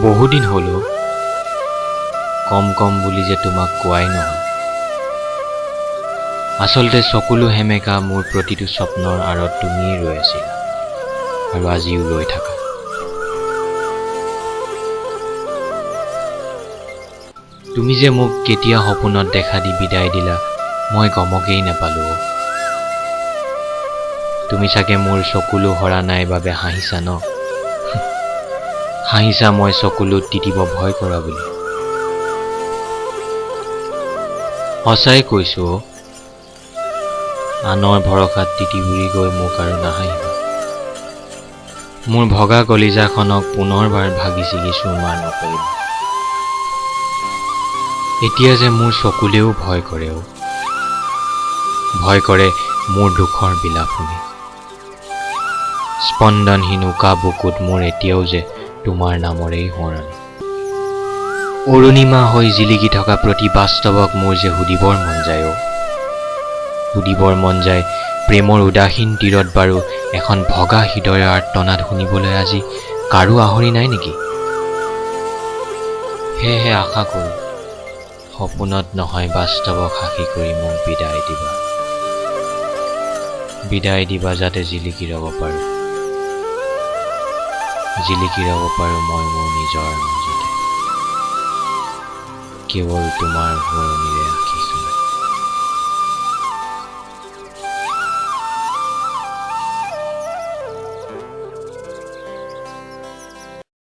বহুদিন হ'ল কম বুলি যে তোমাক কোৱাই নহয়। আচলতে চকুলো সেমেকা মোৰ প্ৰতিটো স্বপ্নৰ আঁৰত তুমিয়ে ৰৈ আছিলা আৰু আজিও ৰৈ থাকা। তুমি যে মোক কেতিয়া সপোনত দেখা দি বিদায় দিলা মই গমকেই নাপালো। তুমি চাগে মোৰ চকুলো হৰা নাই বাবে হাঁহিছা ন? হাঁহিছা মই চকুলোত তিতিব ভয় কৰা বুলি। সঁচাই কৈছো আনৰ ভৰসাত তিতি বুৰি গৈ মোক আৰু নাহাঁহিবা। মোৰ ভগা কলিজাখনক পুনৰবাৰ ভাগি ছিগি চুৰমাৰ নকৰিবা। এতিয়া যে মোৰ চকুলেও ভয় কৰে মোৰ দুখৰ বিলাপ শুনি। স্পন্দনহীন উকা বুকুত মোৰ এতিয়াও যে তোমাৰ নামৰেই সোঁৱৰণি। অৰুণিমা হৈ জিলিকি থকা প্ৰতি বাস্তৱক মোৰ যে সুধিবৰ মন যায় প্ৰেমৰ উদাসীন তীৰত বাৰু এখন ভগা হৃদয়ৰ আৰ্তনাদ শুনিবলৈ আজি কাৰো আহৰি নাই নেকি? সেয়েহে আশা কৰোঁ সপোনত নহয় বাস্তৱক সাক্ষী কৰি মোক বিদায় দিবা যাতে জিলিকি ৰ'ব পাৰোঁ মই মোৰ নিজৰ মাজতে কেৱল তোমাৰ সোঁৱৰণিৰে আঁকিছোঁ।